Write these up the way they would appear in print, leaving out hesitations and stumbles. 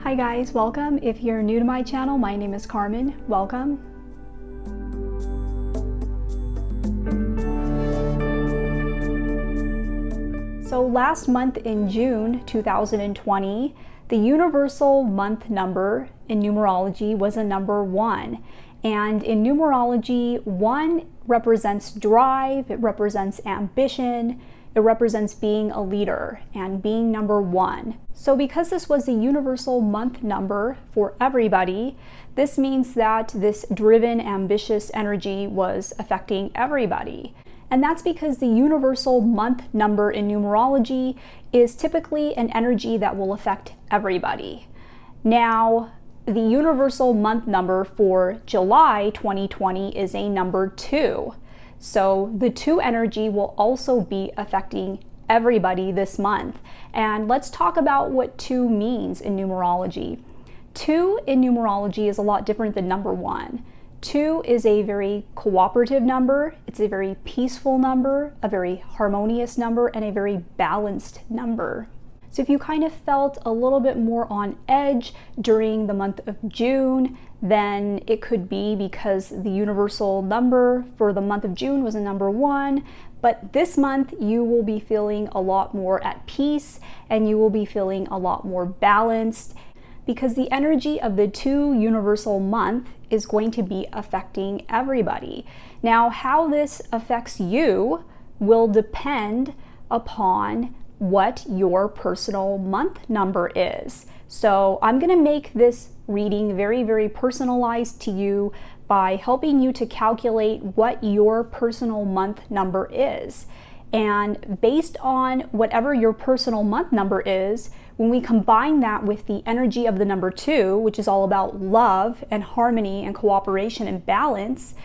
Hi guys, welcome. If you're new to my channel, my name is Carmen. Welcome. So last month in June 2020, the universal month number in numerology was a number 1. And in numerology, 1 represents drive, it represents ambition, it represents being a leader and being number 1. So because this was a universal month number for everybody, this means that this driven, ambitious energy was affecting everybody. And that's because the universal month number in numerology is typically an energy that will affect everybody. Now, the universal month number for July 2020 is a number 2. So the 2 energy will also be affecting everybody this month. And let's talk about what 2 means in numerology. 2 in numerology is a lot different than number 1. 2 is a very cooperative number, it's a very peaceful number, a very harmonious number, and a very balanced number. So if you kind of felt a little bit more on edge during the month of June, then it could be because the universal number for the month of June was a number 1. But this month you will be feeling a lot more at peace and you will be feeling a lot more balanced because the energy of the 2 universal month is going to be affecting everybody. Now, how this affects you will depend upon what your personal month number is. So I'm going to make this reading very, very personalized to you by helping you to calculate what your personal month number is. And based on whatever your personal month number is, when we combine that with the energy of the number 2, which is all about love and harmony and cooperation and balance,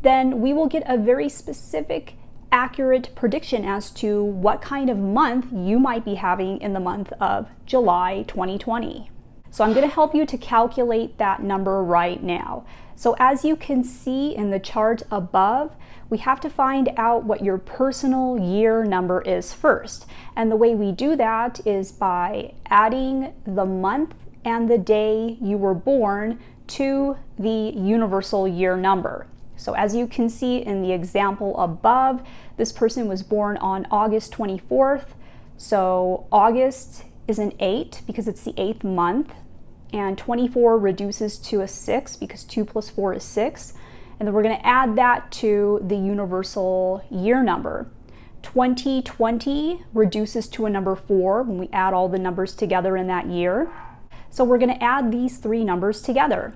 then we will get a very specific accurate prediction as to what kind of month you might be having in the month of July 2020. So I'm going to help you to calculate that number right now. So as you can see in the chart above, we have to find out what your personal year number is first. And the way we do that is by adding the month and the day you were born to the universal year number. So as you can see in the example above, this person was born on August 24th. So August is an 8 because it's the 8th month. And 24 reduces to a 6 because 2 plus 4 is 6. And then we're going to add that to the universal year number. 2020 reduces to a number 4 when we add all the numbers together in that year. So we're going to add these 3 numbers together.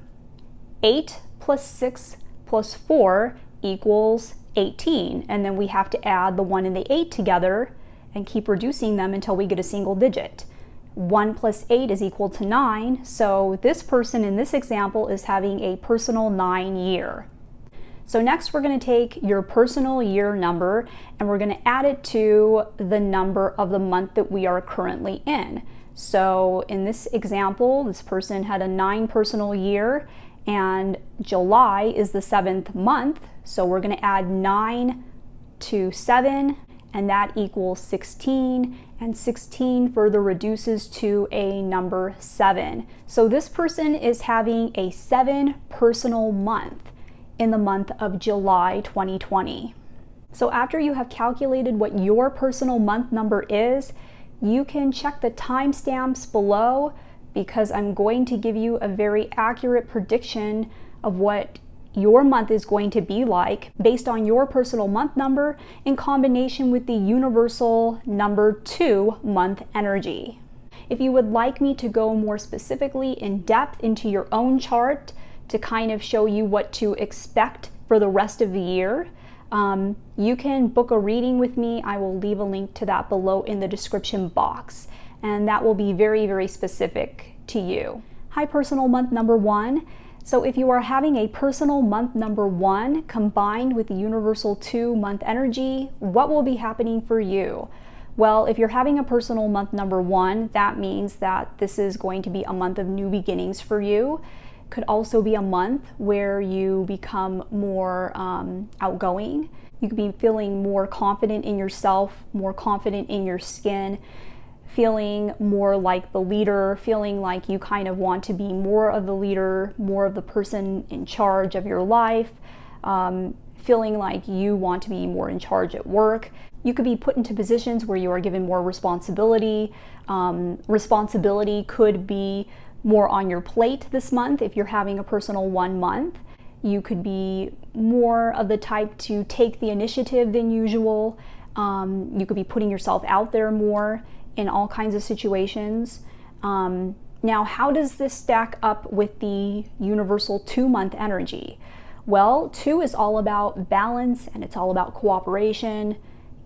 8 plus 6 plus 4 equals 18. And then we have to add the 1 and the 8 together and keep reducing them until we get a single digit. 1 plus 8 is equal to 9. So this person in this example is having a personal 9 year. So next we're going to take your personal year number and we're going to add it to the number of the month that we are currently in. So in this example, this person had a 9 personal year and July is the 7th month. So we're going to add 9 to 7 and that equals 16. And 16 further reduces to a number 7. So this person is having a 7 personal month in the month of July 2020. So after you have calculated what your personal month number is, you can check the timestamps below because I'm going to give you a very accurate prediction of what your month is going to be like based on your personal month number in combination with the universal number 2 month energy. If you would like me to go more specifically in depth into your own chart to kind of show you what to expect for the rest of the year, you can book a reading with me. I will leave a link to that below in the description box, and that will be very, very specific to you. Hi, personal month number 1. So if you are having a personal month number 1 combined with the universal 2 month energy, what will be happening for you? Well, if you're having a personal month number 1, that means that this is going to be a month of new beginnings for you. Could also be a month where you become more outgoing. You could be feeling more confident in yourself, more confident in your skin, feeling more like the leader, feeling like you kind of want to be more of the leader, more of the person in charge of your life, feeling like you want to be more in charge at work. You could be put into positions where you are given more responsibility. Responsibility could be more on your plate this month if you're having a personal 1 month. You could be more of the type to take the initiative than usual. You could be putting yourself out there more in all kinds of situations. Now, how does this stack up with the universal 2-month energy? Well, 2 is all about balance, and it's all about cooperation,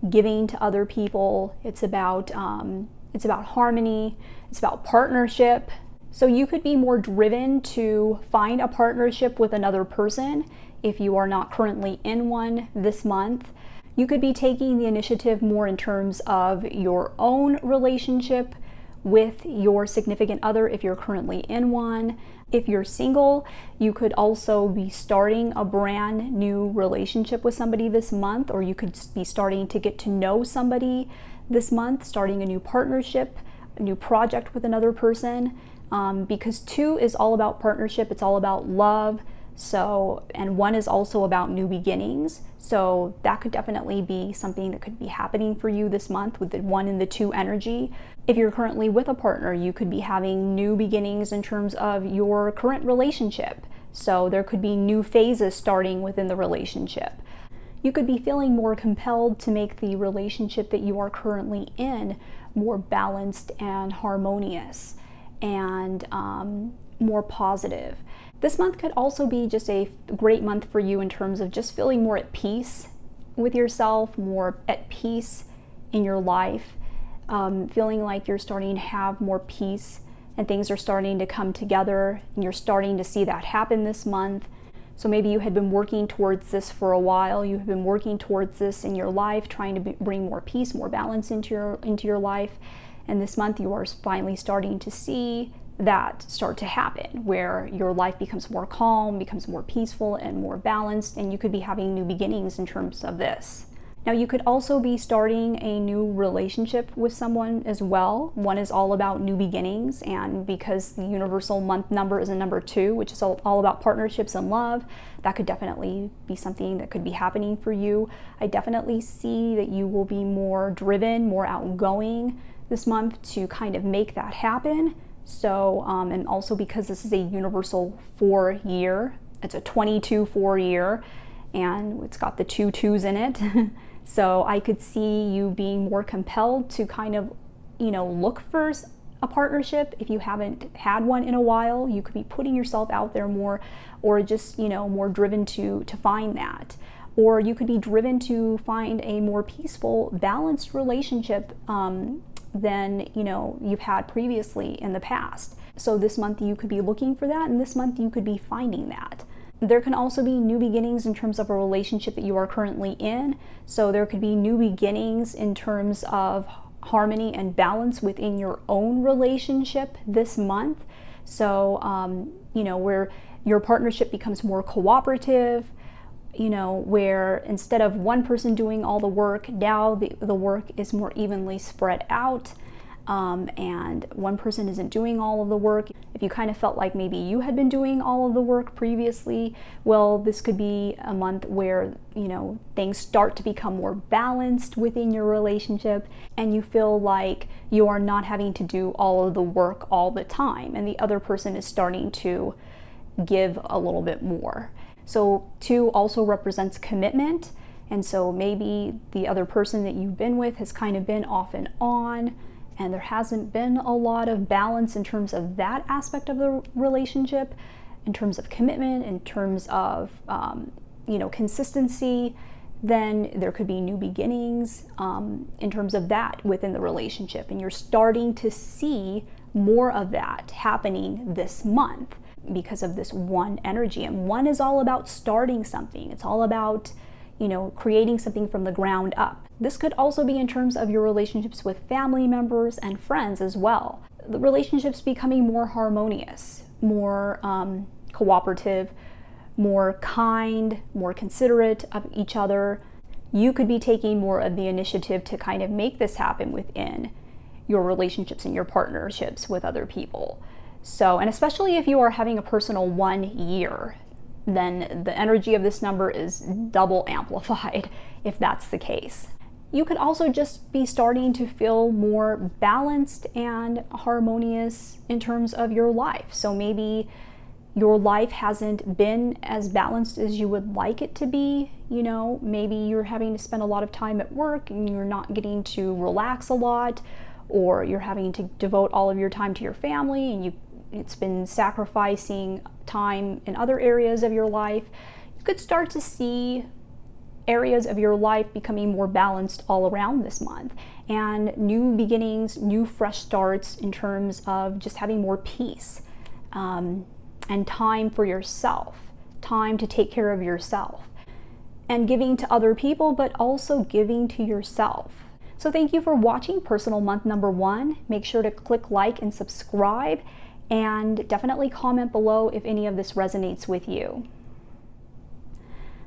giving to other people. It's about harmony. It's about partnership. So you could be more driven to find a partnership with another person if you are not currently in one this month. You could be taking the initiative more in terms of your own relationship with your significant other if you're currently in one. If you're single, you could also be starting a brand new relationship with somebody this month, or you could be starting to get to know somebody this month, starting a new partnership, a new project with another person. Because 2 is all about partnership, it's all about love. So, and 1 is also about new beginnings. So that could definitely be something that could be happening for you this month with the 1 and the 2 energy. If you're currently with a partner, you could be having new beginnings in terms of your current relationship. So there could be new phases starting within the relationship. You could be feeling more compelled to make the relationship that you are currently in more balanced and harmonious and more positive. This month could also be just a great month for you in terms of just feeling more at peace with yourself, more at peace in your life, feeling like you're starting to have more peace and things are starting to come together, and you're starting to see that happen this month. So maybe you had been working towards this for a while. You have been working towards this in your life, trying to bring more peace, more balance into your life. And this month you are finally starting to see that start to happen, where your life becomes more calm, becomes more peaceful and more balanced, and you could be having new beginnings in terms of this. Now, you could also be starting a new relationship with someone as well. 1 is all about new beginnings, and because the universal month number is a number 2, which is all about partnerships and love, that could definitely be something that could be happening for you. I definitely see that you will be more driven, more outgoing this month to kind of make that happen. So, and also because this is a universal 4 year, it's a 22-4 year, and it's got the 2 2s in it. So I could see you being more compelled to kind of, look for a partnership. If you haven't had one in a while, you could be putting yourself out there more, or just, more driven to find that. Or you could be driven to find a more peaceful, balanced relationship than you've had previously in the past. So this month you could be looking for that, and this month you could be finding that. There can also be new beginnings in terms of a relationship that you are currently in. So there could be new beginnings in terms of harmony and balance within your own relationship this month. So where your partnership becomes more cooperative, where instead of one person doing all the work, now the work is more evenly spread out, and one person isn't doing all of the work. If you kind of felt like maybe you had been doing all of the work previously, well, this could be a month where, things start to become more balanced within your relationship, and you feel like you are not having to do all of the work all the time, and the other person is starting to give a little bit more. So 2 also represents commitment, and so maybe the other person that you've been with has kind of been off and on, and there hasn't been a lot of balance in terms of that aspect of the relationship, in terms of commitment, in terms of consistency. Then there could be new beginnings in terms of that within the relationship, and you're starting to see more of that happening this month because of this 1 energy. And 1 is all about starting something. It's all about, creating something from the ground up. This could also be in terms of your relationships with family members and friends as well. The relationships becoming more harmonious, more cooperative, more kind, more considerate of each other. You could be taking more of the initiative to kind of make this happen within your relationships and your partnerships with other people. So, and especially if you are having a personal 1 year, then the energy of this number is double amplified if that's the case. You could also just be starting to feel more balanced and harmonious in terms of your life. So maybe your life hasn't been as balanced as you would like it to be. You know, maybe you're having to spend a lot of time at work and you're not getting to relax a lot, or you're having to devote all of your time to your family and it's been sacrificing time in other areas of your life. You could start to see areas of your life becoming more balanced all around this month, and new beginnings, new fresh starts in terms of just having more peace and time for yourself, time to take care of yourself and giving to other people, but also giving to yourself. So thank you for watching personal month number 1. Make sure to click like and subscribe, and definitely comment below if any of this resonates with you.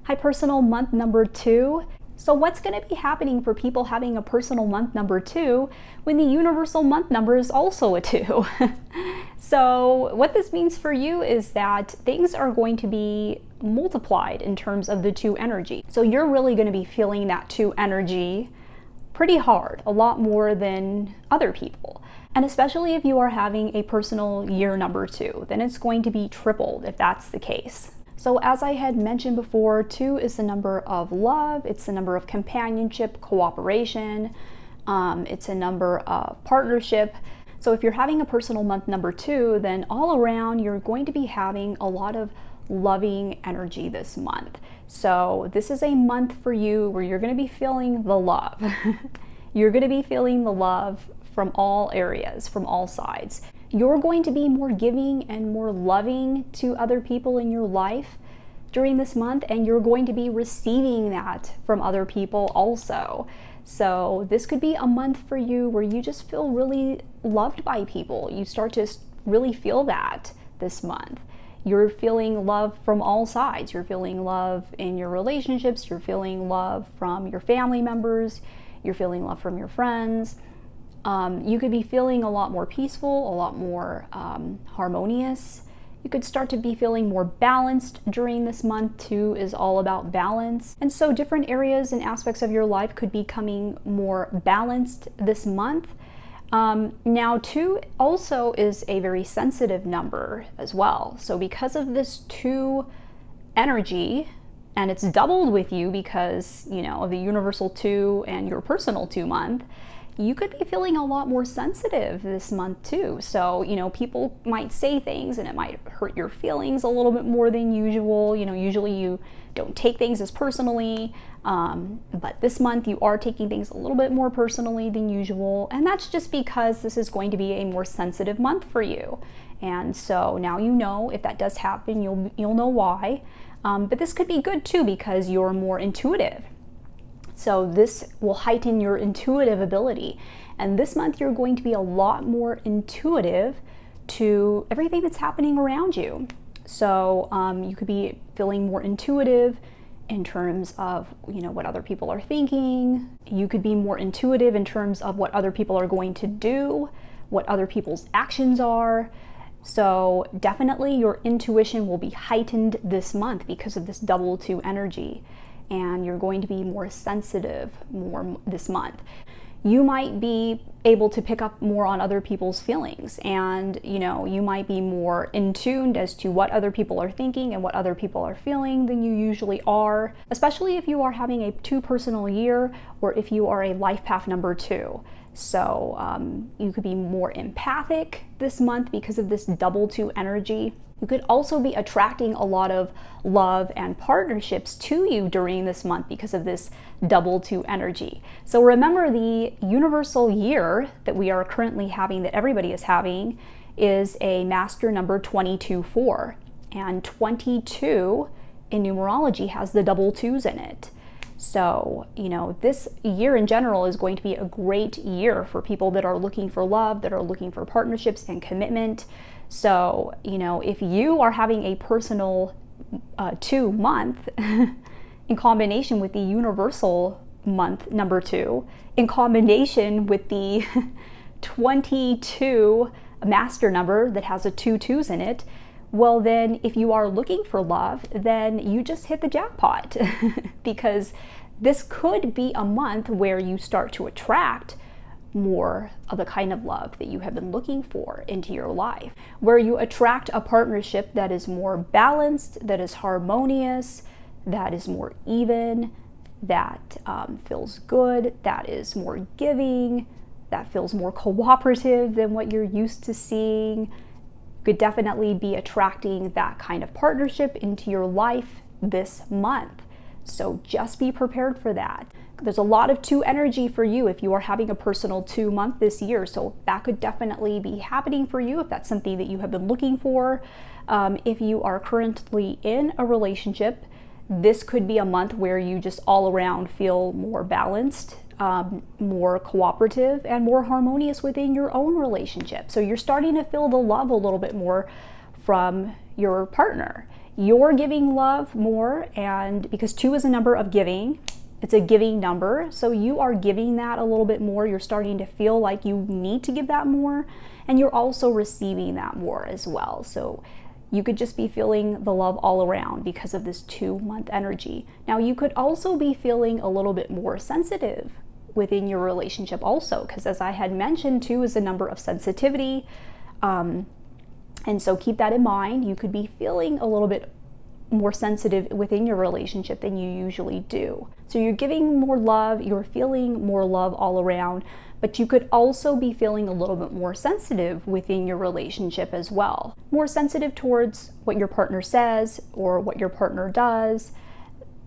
Hi, personal month number 2. So what's going to be happening for people having a personal month number 2 when the universal month number is also a 2? So what this means for you is that things are going to be multiplied in terms of the 2 energy. So you're really going to be feeling that 2 energy pretty hard, a lot more than other people. And especially if you are having a personal year number 2, then it's going to be tripled if that's the case. So as I had mentioned before, 2 is the number of love, it's the number of companionship, cooperation, it's a number of partnership. So if you're having a personal month number 2, then all around you're going to be having a lot of loving energy this month. So this is a month for you where you're going to be feeling the love. You're going to be feeling the love from all areas, from all sides. You're going to be more giving and more loving to other people in your life during this month, and you're going to be receiving that from other people also. So this could be a month for you where you just feel really loved by people. You start to really feel that this month. You're feeling love from all sides. You're feeling love in your relationships. You're feeling love from your family members. You're feeling love from your friends. You could be feeling a lot more peaceful, a lot more harmonious. You could start to be feeling more balanced during this month. 2 is all about balance. And so different areas and aspects of your life could be becoming more balanced this month. Now 2 also is a very sensitive number as well. So because of this 2 energy, and it's doubled with you because, you know, of the universal 2 and your personal 2 month, you could be feeling a lot more sensitive this month too. So, you know, people might say things and it might hurt your feelings a little bit more than usual. You know, usually you don't take things as personally, but this month you are taking things a little bit more personally than usual. And that's just because this is going to be a more sensitive month for you. And so now you know if that does happen, you'll know why. But this could be good too because you're more intuitive. So this will heighten your intuitive ability. And this month you're going to be a lot more intuitive to everything that's happening around you. So you could be feeling more intuitive in terms of, you know, what other people are thinking. You could be more intuitive in terms of what other people are going to do, what other people's actions are. So definitely your intuition will be heightened this month because of this double 2 energy. And you're going to be more sensitive more this month. You might be able to pick up more on other people's feelings, and you know, you might be more in tuned as to what other people are thinking and what other people are feeling than you usually are, especially if you are having a 2 personal year or if you are a life path number 2. So you could be more empathic this month because of this double 2 energy. You could also be attracting a lot of love and partnerships to you during this month because of this double 2 energy. So remember, the universal year that we are currently having, that everybody is having, is a master number 22-4. And 22 in numerology has the double 2s in it. So, you know, this year in general is going to be a great year for people that are looking for love, that are looking for partnerships and commitment. So, you know, if you are having a personal 2 month in combination with the universal month number 2, in combination with the 22, a master number that has a 2 2s in it, well then if you are looking for love, then you just hit the jackpot because this could be a month where you start to attract more of the kind of love that you have been looking for into your life, where you attract a partnership that is more balanced, that is harmonious, that is more even, that feels good, that is more giving, that feels more cooperative than what you're used to seeing. Could definitely be attracting that kind of partnership into your life this month. So just be prepared for that. There's a lot of 2 energy for you if you are having a personal 2 month this year. So that could definitely be happening for you if that's something that you have been looking for. If you are currently in a relationship, this could be a month where you just all around feel more balanced, more cooperative, and more harmonious within your own relationship. So you're starting to feel the love a little bit more from your partner. You're giving love more, and because 2 is a number of giving, it's a giving number, so you are giving that a little bit more. You're starting to feel like you need to give that more, and you're also receiving that more as well. So you could just be feeling the love all around because of this 2 month energy. Now you could also be feeling a little bit more sensitive within your relationship also, because as I had mentioned, 2 is a number of sensitivity. And so keep that in mind. You could be feeling a little bit more sensitive within your relationship than you usually do. So you're giving more love, you're feeling more love all around, but you could also be feeling a little bit more sensitive within your relationship as well. More sensitive towards what your partner says or what your partner does.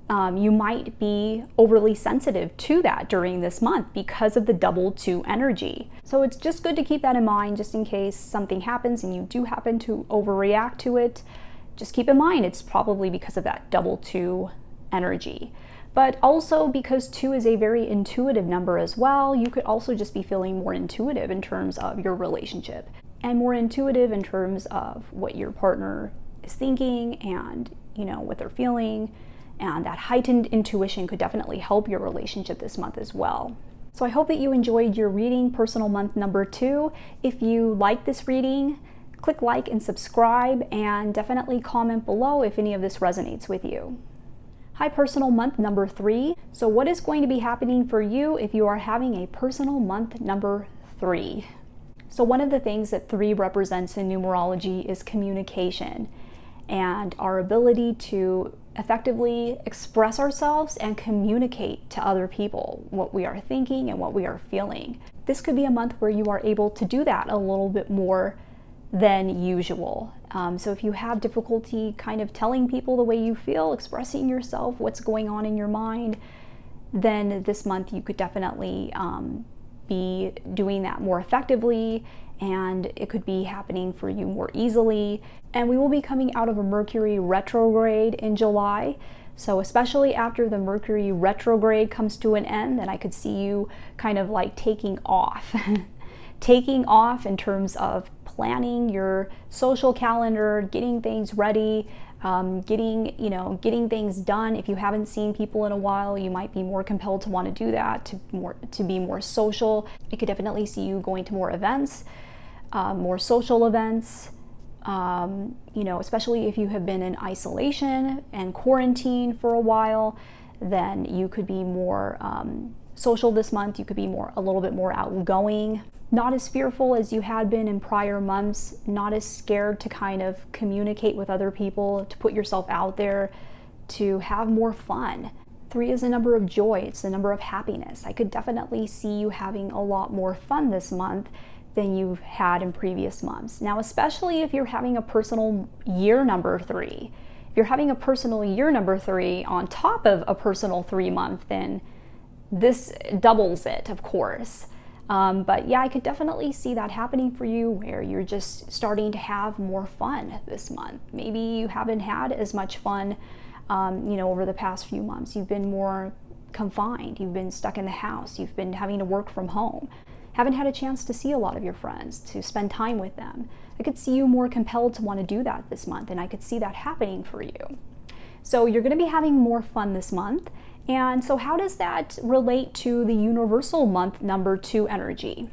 You might be overly sensitive to that during this month because of the double 2 energy. So it's just good to keep that in mind just in case something happens and you do happen to overreact to it. Just keep in mind it's probably because of that double 2 energy. But also because 2 is a very intuitive number as well, you could also just be feeling more intuitive in terms of your relationship and more intuitive in terms of what your partner is thinking and, what they're feeling. And that heightened intuition could definitely help your relationship this month as well. So I hope that you enjoyed your reading, personal month number 2. If you like this reading, click like and subscribe, and definitely comment below if any of this resonates with you. Hi, personal month number 3. So what is going to be happening for you if you are having a personal month number 3? So one of the things that 3 represents in numerology is communication and our ability to effectively express ourselves and communicate to other people what we are thinking and what we are feeling. This could be a month where you are able to do that a little bit more than usual. So if you have difficulty kind of telling people the way you feel, expressing yourself, what's going on in your mind, then this month you could definitely be doing that more effectively, and it could be happening for you more easily. And we will be coming out of a Mercury retrograde in July. So especially after the Mercury retrograde comes to an end, then I could see you kind of like taking off. Taking off in terms of planning your social calendar, getting things ready, getting things done. If you haven't seen people in a while, you might be more compelled to want to do that, to be more social. I could definitely see you going to more events, more social events, especially if you have been in isolation and quarantine for a while, then you could be more social this month. You could be a little bit more outgoing, not as fearful as you had been in prior months, not as scared to kind of communicate with other people, to put yourself out there, to have more fun. 3 is a number of joy. It's a number of happiness. I could definitely see you having a lot more fun this month than you've had in previous months. Now, especially if you're having a personal year number 3. If you're having a personal year number 3 on top of a personal 3 month, then this doubles it, of course. But yeah, I could definitely see that happening for you, where you're just starting to have more fun this month. Maybe you haven't had as much fun, over the past few months. You've been more confined. You've been stuck in the house. You've been having to work from home. Haven't had a chance to see a lot of your friends, to spend time with them. I could see you more compelled to want to do that this month, and I could see that happening for you. So you're going to be having more fun this month. And so how does that relate to the universal month number 2 energy?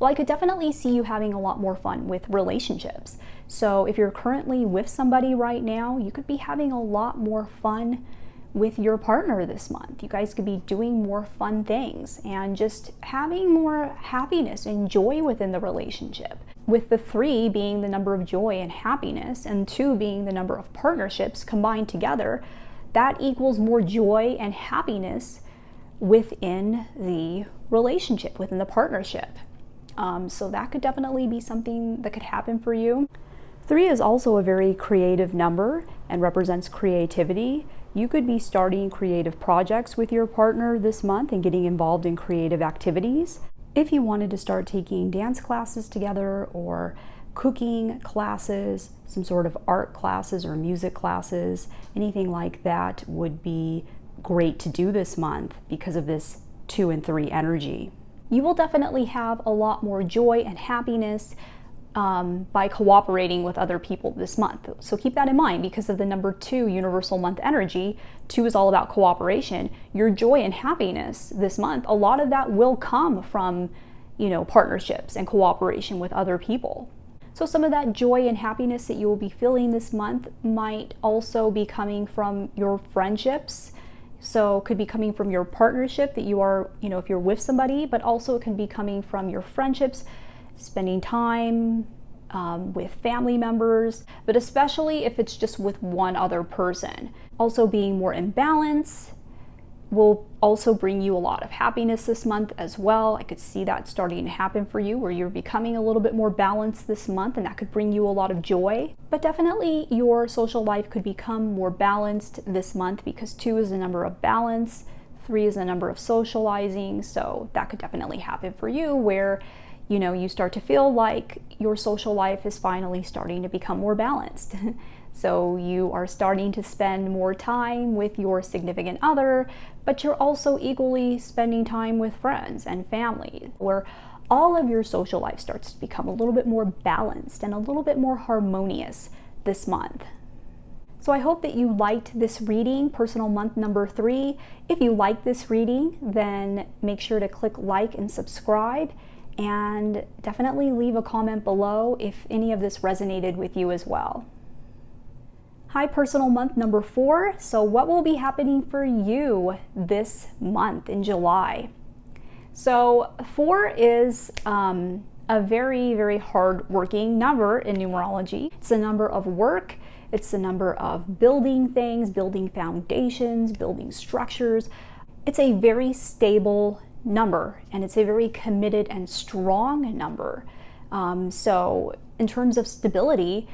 Well, I could definitely see you having a lot more fun with relationships. So if you're currently with somebody right now, you could be having a lot more fun with your partner this month. You guys could be doing more fun things and just having more happiness and joy within the relationship. With the 3 being the number of joy and happiness and 2 being the number of partnerships combined together, that equals more joy and happiness within the relationship, within the partnership. So that could definitely be something that could happen for you. 3 is also a very creative number and represents creativity. You could be starting creative projects with your partner this month and getting involved in creative activities. If you wanted to start taking dance classes together or cooking classes, some sort of art classes or music classes, anything like that would be great to do this month because of this 2 and 3 energy. You will definitely have a lot more joy and happiness by cooperating with other people this month. So keep that in mind because of the number 2 universal month energy. 2 is all about cooperation. Your joy and happiness this month, a lot of that will come from, partnerships and cooperation with other people. So some of that joy and happiness that you will be feeling this month might also be coming from your friendships. So it could be coming from your partnership that you are, if you're with somebody, but also it can be coming from your friendships, spending time with family members, but especially if it's just with one other person. Also being more in balance will also bring you a lot of happiness this month as well. I could see that starting to happen for you where you're becoming a little bit more balanced this month, and that could bring you a lot of joy. But definitely your social life could become more balanced this month because 2 is the number of balance, 3 is the number of socializing. So that could definitely happen for you where you start to feel like your social life is finally starting to become more balanced. So you are starting to spend more time with your significant other, but you're also equally spending time with friends and family, where all of your social life starts to become a little bit more balanced and a little bit more harmonious this month. So I hope that you liked this reading, personal month number 3. If you like this reading, then make sure to click like and subscribe, and definitely leave a comment below if any of this resonated with you as well. Hi, personal month number 4. So what will be happening for you this month in July? So 4 is a very, very hard-working number in numerology. It's a number of work. It's the number of building things, building foundations, building structures. It's a very stable number, and it's a very committed and strong number. So in terms of stability,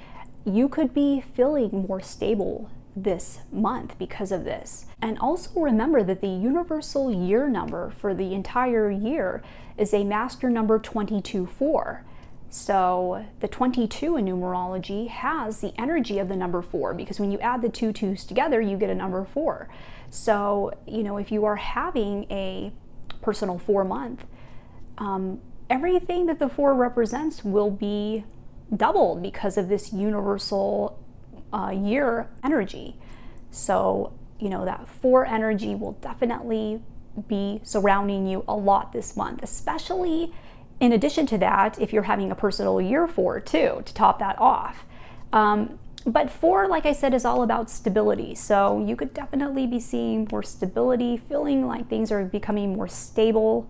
you could be feeling more stable this month because of this. And also remember that the universal year number for the entire year is a master number 22-4. So the 22 in numerology has the energy of the number 4 because when you add the 2 2s together, you get a number 4. So, if you are having a personal 4 month, everything that the 4 represents will be doubled because of this universal year energy. So, that 4 energy will definitely be surrounding you a lot this month, especially in addition to that, if you're having a personal year 4 too, to top that off. But 4, like I said, is all about stability. So you could definitely be seeing more stability, feeling like things are becoming more stable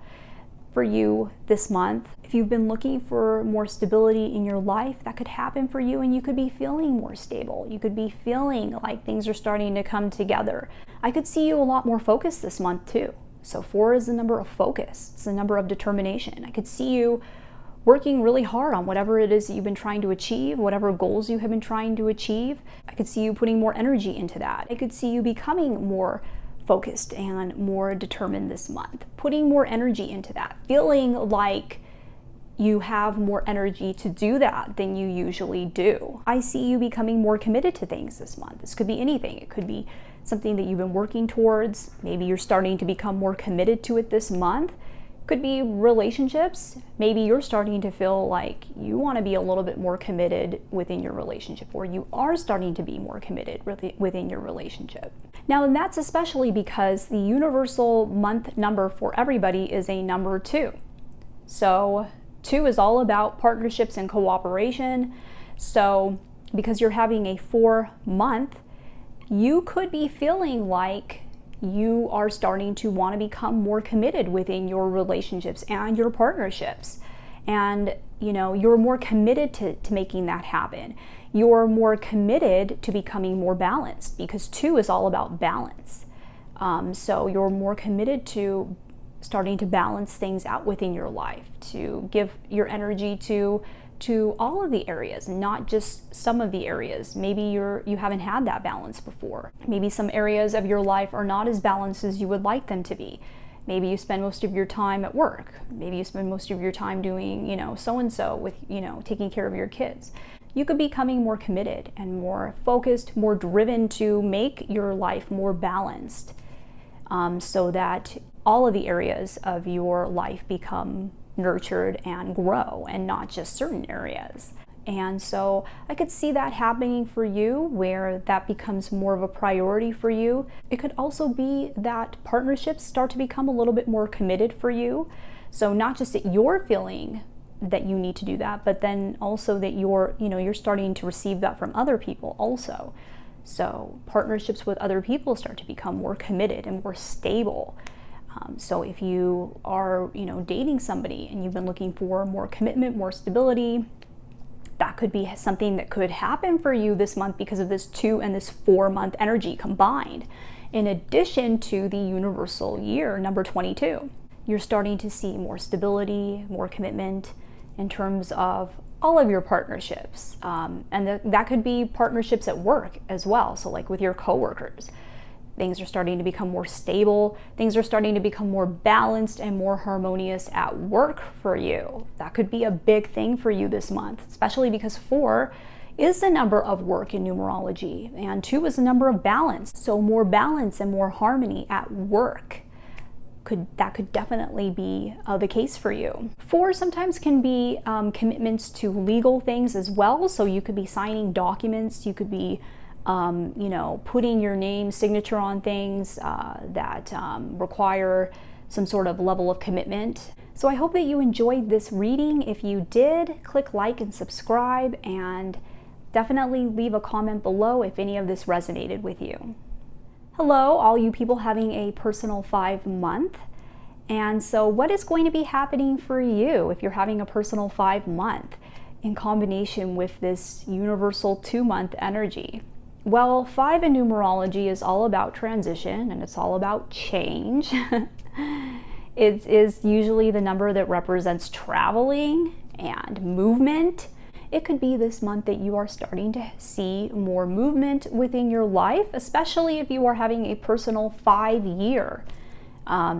for you this month. If you've been looking for more stability in your life, that could happen for you, and you could be feeling more stable. You could be feeling like things are starting to come together. I could see you a lot more focused this month too. So 4 is the number of focus. It's the number of determination. I could see you working really hard on whatever it is that you've been trying to achieve, whatever goals you have been trying to achieve. I could see you putting more energy into that. I could see you becoming more focused and more determined this month, putting more energy into that, feeling like you have more energy to do that than you usually do. I see you becoming more committed to things this month. This could be anything. It could be something that you've been working towards. Maybe you're starting to become more committed to it this month. Could be relationships. Maybe you're starting to feel like you want to be a little bit more committed within your relationship, or you are starting to be more committed within your relationship. Now, and that's especially because the universal month number for everybody is a number 2. So 2 is all about partnerships and cooperation. So because you're having a 4-month, you could be feeling like you are starting to want to become more committed within your relationships and your partnerships. And you're more committed to making that happen. You're more committed to becoming more balanced, because 2 is all about balance. So you're more committed to starting to balance things out within your life, to give your energy to all of the areas, not just some of the areas. Maybe you haven't had that balance before. Maybe some areas of your life are not as balanced as you would like them to be. Maybe you spend most of your time at work. Maybe you spend most of your time doing, so-and-so with, taking care of your kids. You could be becoming more committed and more focused, more driven to make your life more balanced, so that all of the areas of your life become nurtured and grow, and not just certain areas. And so I could see that happening for you, where that becomes more of a priority for you. It could also be that partnerships start to become a little bit more committed for you. So not just that you're feeling that you need to do that, but then also that you're starting to receive that from other people also. So partnerships with other people start to become more committed and more stable. So if you are, dating somebody and you've been looking for more commitment, more stability, that could be something that could happen for you this month because of this 2 and this 4-month energy combined. In addition to the universal year, number 22, you're starting to see more stability, more commitment in terms of all of your partnerships. And that could be partnerships at work as well. So like with your coworkers. Things are starting to become more stable. Things are starting to become more balanced and more harmonious at work for you. That could be a big thing for you this month, especially because 4 is the number of work in numerology, and 2 is the number of balance. So more balance and more harmony at work. That could definitely be the case for you. 4 sometimes can be commitments to legal things as well. So you could be signing documents. You could be putting your name, signature on things that require some sort of level of commitment. So I hope that you enjoyed this reading. If you did, click like and subscribe, and definitely leave a comment below if any of this resonated with you. Hello, all you people having a personal 5-month. And so what is going to be happening for you if you're having a personal 5-month in combination with this universal 2-month energy? Well, 5 in numerology is all about transition, and it's all about change. It is usually the number that represents traveling and movement. It could be this month that you are starting to see more movement within your life, especially if you are having a personal 5-year.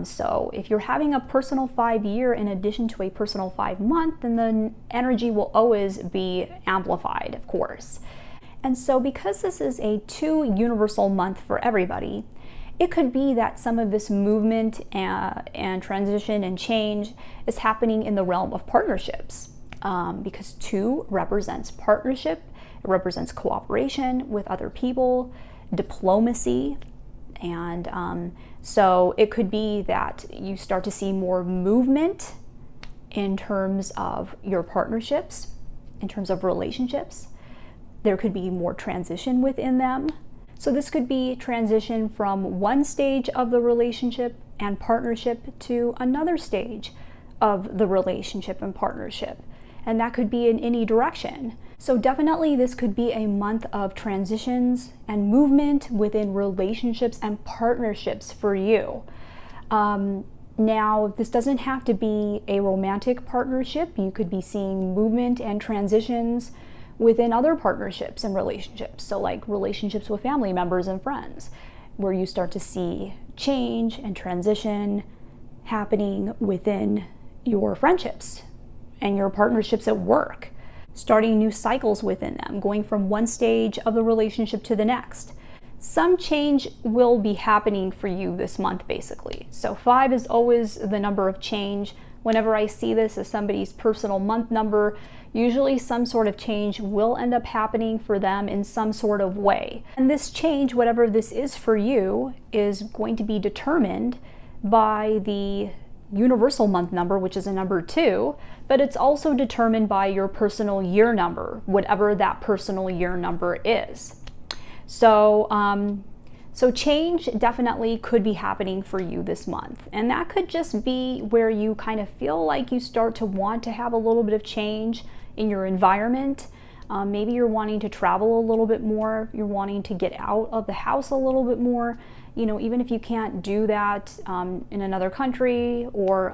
So if you're having a personal 5-year in addition to a personal 5-month, then the energy will always be amplified, of course. And so because this is a 2 universal month for everybody, it could be that some of this movement and transition and change is happening in the realm of partnerships, because 2 represents partnership, it represents cooperation with other people, diplomacy, and so it could be that you start to see more movement in terms of your partnerships, in terms of relationships. There could be more transition within them. So this could be transition from one stage of the relationship and partnership to another stage of the relationship and partnership. And that could be in any direction. So definitely this could be a month of transitions and movement within relationships and partnerships for you. Now, this doesn't have to be a romantic partnership. You could be seeing movement and transitions within other partnerships and relationships. So like relationships with family members and friends, where you start to see change and transition happening within your friendships and your partnerships at work, starting new cycles within them, going from one stage of the relationship to the next. Some change will be happening for you this month, basically. So 5 is always the number of change. Whenever I see this as somebody's personal month number, usually some sort of change will end up happening for them in some sort of way. And this change, whatever this is for you, is going to be determined by the universal month number, which is a number 2, but it's also determined by your personal year number, whatever that personal year number is. So, so change definitely could be happening for you this month. And that could just be where you kind of feel like you start to want to have a little bit of change in your environment. Maybe you're wanting to travel a little bit more. You're wanting to get out of the house a little bit more. You know, even if you can't do that in another country or,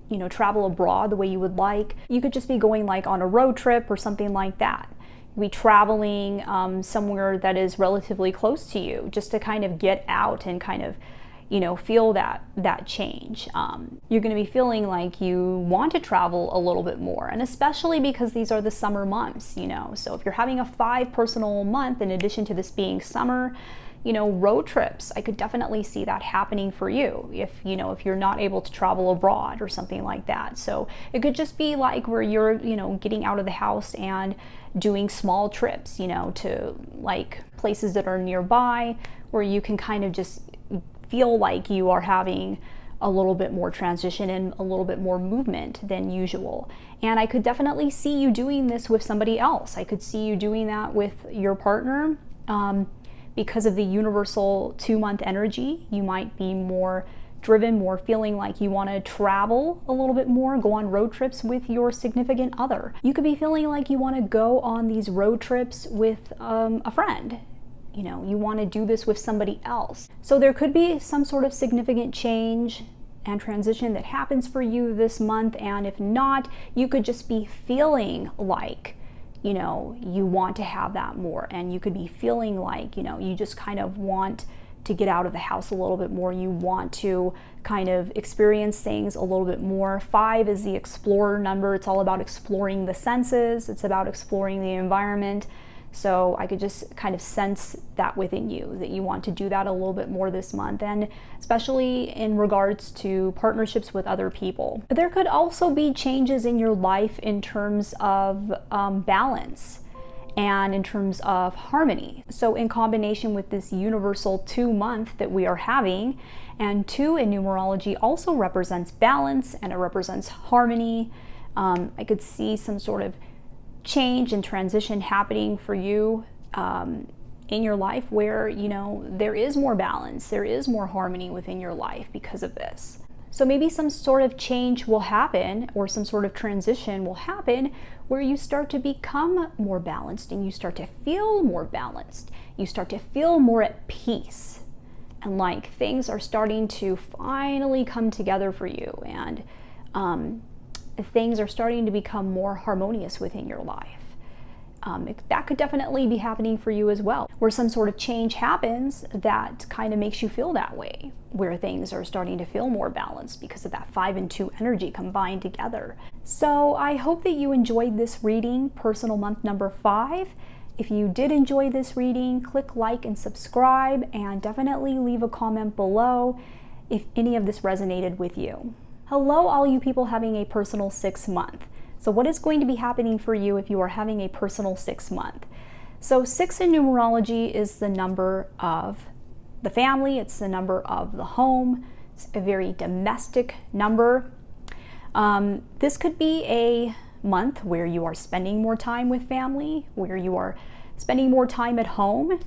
you know, travel abroad the way you would like, you could just be going like on a road trip or something like that. Be traveling somewhere that is relatively close to you, just to kind of get out and kind of, you know, feel that change. You're going to be feeling like you want to travel a little bit more, and especially because these are the summer months, you know. So if you're having a 5 personal month, in addition to this being summer, you know, road trips, I could definitely see that happening for you if, you know, if you're not able to travel abroad or something like that. So it could just be like where you're, you know, getting out of the house and doing small trips, you know, to like places that are nearby where you can kind of just feel like you are having a little bit more transition and a little bit more movement than usual. And I could definitely see you doing this with somebody else. I could see you doing that with your partner. Because of the universal 2-month energy, you might be more driven, more feeling like you want to travel a little bit more, go on road trips with your significant other. You could be feeling like you want to go on these road trips with a friend. You know, you want to do this with somebody else. So there could be some sort of significant change and transition that happens for you this month. And if not, you could just be feeling like, you know, you want to have that more, and you could be feeling like, you know, you just kind of want to get out of the house a little bit more. You want to kind of experience things a little bit more. 5 is the explorer number. It's all about exploring the senses. It's about exploring the environment. So I could just kind of sense that within you, that you want to do that a little bit more this month, and especially in regards to partnerships with other people. There could also be changes in your life in terms of balance and in terms of harmony. So in combination with this universal 2-month that we are having, and 2 in numerology also represents balance and it represents harmony. I could see some sort of change and transition happening for you in your life where, you know, there is more balance, there is more harmony within your life because of this. So maybe some sort of change will happen, or some sort of transition will happen where you start to become more balanced and you start to feel more balanced. You start to feel more at peace, and like things are starting to finally come together for you, and things are starting to become more harmonious within your life. That could definitely be happening for you as well, where some sort of change happens that kind of makes you feel that way, where things are starting to feel more balanced because of that 5 and 2 energy combined together. So I hope that you enjoyed this reading, personal month number 5. If you did enjoy this reading, click like and subscribe, and definitely leave a comment below if any of this resonated with you. Hello, all you people having a personal 6 month. So what is going to be happening for you if you are having a personal 6 month? So 6 in numerology is the number of the family. It's the number of the home. It's a very domestic number. This could be a month where you are spending more time with family, where you are spending more time at home.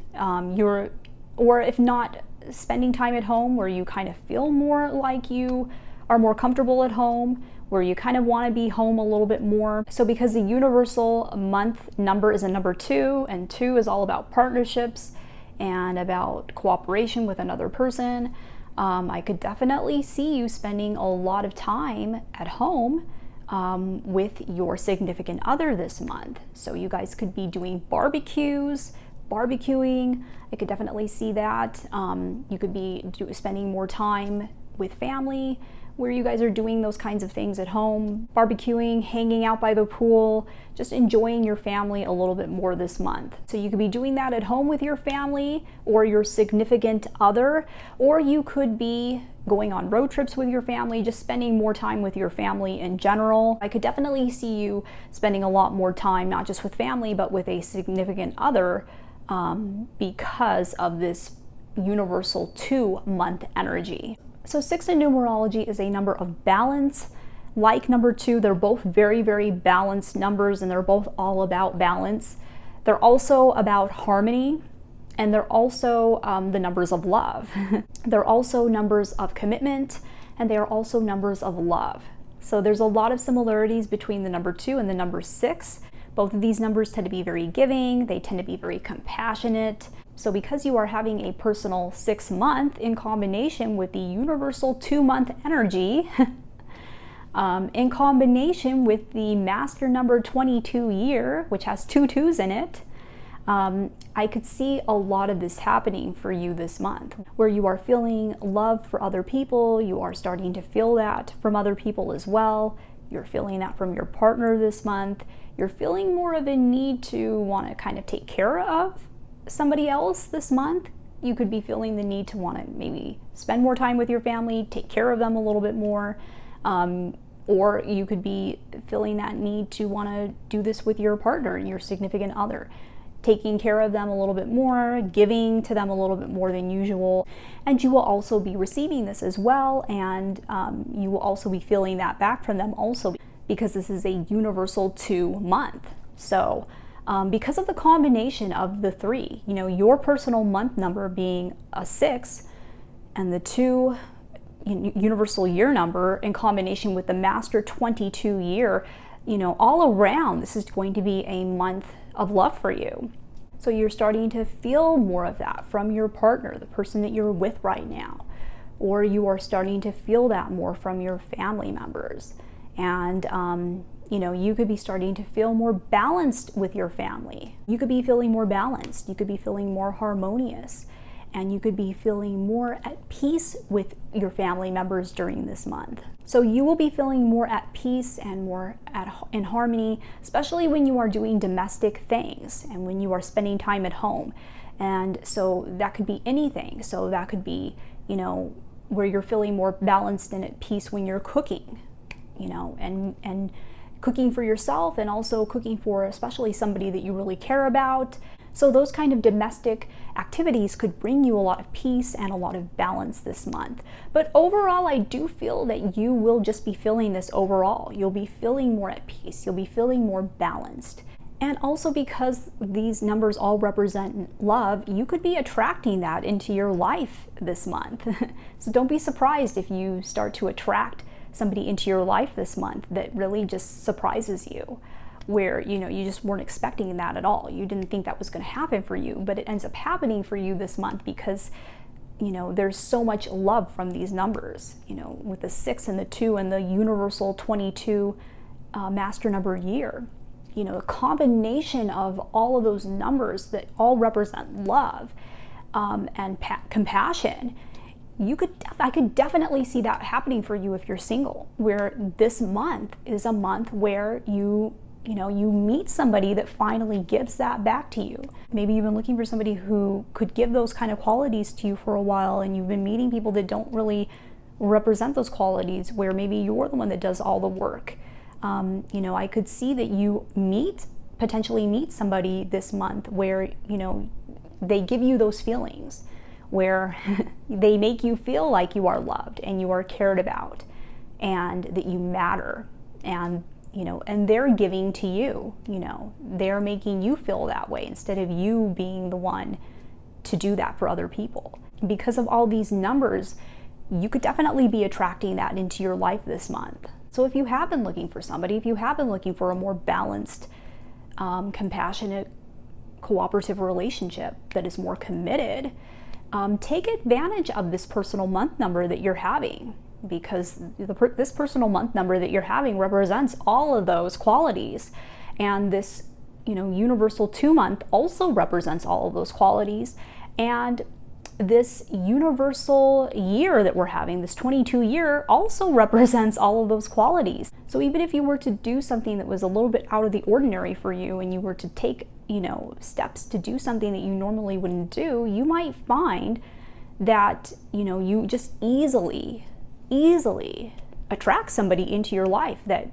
Or if not spending time at home, where you kind of feel more like you are more comfortable at home, where you kind of want to be home a little bit more. So because the universal month number is a number 2, and 2 is all about partnerships and about cooperation with another person, I could definitely see you spending a lot of time at home with your significant other this month. So you guys could be doing barbecuing. I could definitely see that. You could be spending more time with family, where you guys are doing those kinds of things at home, barbecuing, hanging out by the pool, just enjoying your family a little bit more this month. So you could be doing that at home with your family or your significant other, or you could be going on road trips with your family, just spending more time with your family in general. I could definitely see you spending a lot more time, not just with family, but with a significant other because of this universal 2-month energy. So 6 in numerology is a number of balance. Like number 2, they're both very, very balanced numbers, and they're both all about balance. They're also about harmony, and they're also the numbers of love. They're also numbers of commitment, and they are also numbers of love. So there's a lot of similarities between the number 2 and the number 6. Both of these numbers tend to be very giving. They tend to be very compassionate. So because you are having a personal 6 month in combination with the universal 2-month energy, in combination with the master number 22 year, which has 2 2s in it, I could see a lot of this happening for you this month, where you are feeling love for other people. You are starting to feel that from other people as well. You're feeling that from your partner this month. You're feeling more of a need to want to kind of take care of somebody else this month. You could be feeling the need to want to maybe spend more time with your family, take care of them a little bit more. Or you could be feeling that need to want to do this with your partner and your significant other, taking care of them a little bit more, giving to them a little bit more than usual. And you will also be receiving this as well, and you will also be feeling that back from them also, because this is a universal 2 month. So because of the combination of the 3, your personal month number being a 6 and the 2 universal year number in combination with the master 22 year, all around this is going to be a month of love for you. So you're starting to feel more of that from your partner, the person that you're with right now, or you are starting to feel that more from your family members. And you could be starting to feel more balanced with your family. You could be feeling more balanced. You could be feeling more harmonious. And you could be feeling more at peace with your family members during this month. So you will be feeling more at peace and more in harmony, especially when you are doing domestic things and when you are spending time at home. And so that could be anything. So that could be, where you're feeling more balanced and at peace when you're cooking, and cooking for yourself, and also cooking for especially somebody that you really care about. So those kind of domestic activities could bring you a lot of peace and a lot of balance this month. But overall, I do feel that you will just be feeling this overall. You'll be feeling more at peace. You'll be feeling more balanced. And also because these numbers all represent love, you could be attracting that into your life this month. So don't be surprised if you start to attract somebody into your life this month that really just surprises you, where you just weren't expecting that at all. You didn't think that was going to happen for you, but it ends up happening for you this month because there's so much love from these numbers, with the 6 and the 2 and the universal 22 master number year. A combination of all of those numbers that all represent love and compassion. I could definitely see that happening for you if you're single, where this month is a month where you meet somebody that finally gives that back to you. Maybe you've been looking for somebody who could give those kind of qualities to you for a while, and you've been meeting people that don't really represent those qualities, where maybe you're the one that does all the work. I could see that you potentially meet somebody this month where, they give you those feelings, where they make you feel like you are loved and you are cared about and that you matter, and they're giving to you, they're making you feel that way instead of you being the one to do that for other people. Because of all these numbers, you could definitely be attracting that into your life this month. So if you have been looking for somebody, if you have been looking for a more balanced, compassionate, cooperative relationship that is more committed, take advantage of this personal month number that you're having, because this personal month number that you're having represents all of those qualities. And this, universal 2 month also represents all of those qualities. And this universal year that we're having, this 22 year, also represents all of those qualities. So even if you were to do something that was a little bit out of the ordinary for you, and you were to take, steps to do something that you normally wouldn't do, you might find that, you just easily attract somebody into your life that,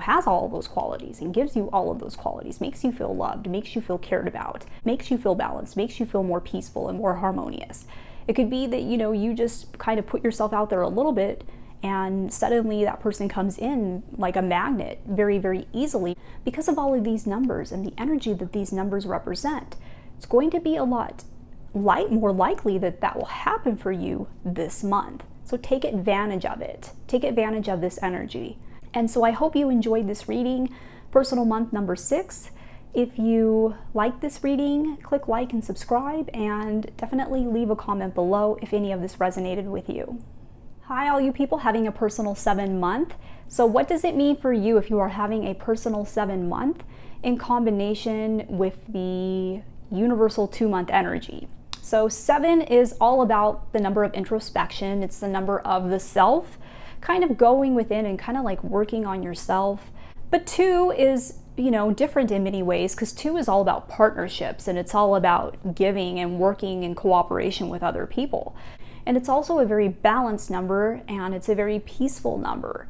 has all of those qualities and gives you all of those qualities, makes you feel loved, makes you feel cared about, makes you feel balanced, makes you feel more peaceful and more harmonious. It could be that, you just kind of put yourself out there a little bit and suddenly that person comes in like a magnet very, very easily because of all of these numbers and the energy that these numbers represent. It's going to be a lot more likely that that will happen for you this month. So take advantage of it. Take advantage of this energy. And so I hope you enjoyed this reading, personal month number 6. If you like this reading, click like and subscribe, and definitely leave a comment below if any of this resonated with you. Hi, all you people having a personal 7 month. So what does it mean for you if you are having a personal 7 month in combination with the universal 2-month energy? So 7 is all about the number of introspection. It's the number of the self, kind of going within and kind of like working on yourself. But 2 is, different in many ways, because 2 is all about partnerships, and it's all about giving and working in cooperation with other people. And it's also a very balanced number, and it's a very peaceful number.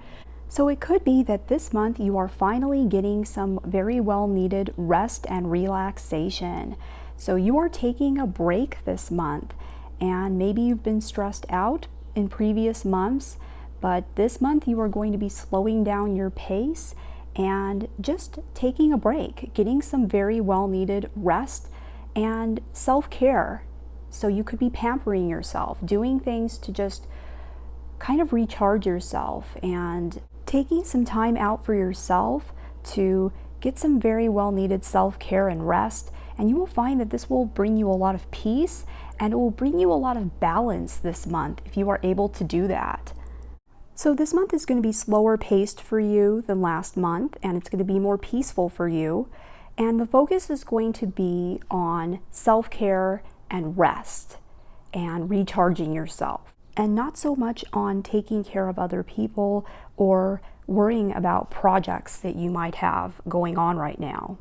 So it could be that this month you are finally getting some very well needed rest and relaxation. So you are taking a break this month, and maybe you've been stressed out in previous months, but this month you are going to be slowing down your pace and just taking a break, getting some very well needed rest and self-care. So you could be pampering yourself, doing things to just kind of recharge yourself and taking some time out for yourself to get some very well needed self-care and rest. And you will find that this will bring you a lot of peace, and it will bring you a lot of balance this month if you are able to do that. So this month is going to be slower paced for you than last month, and it's going to be more peaceful for you. And the focus is going to be on self-care and rest and recharging yourself, and not so much on taking care of other people or worrying about projects that you might have going on right now.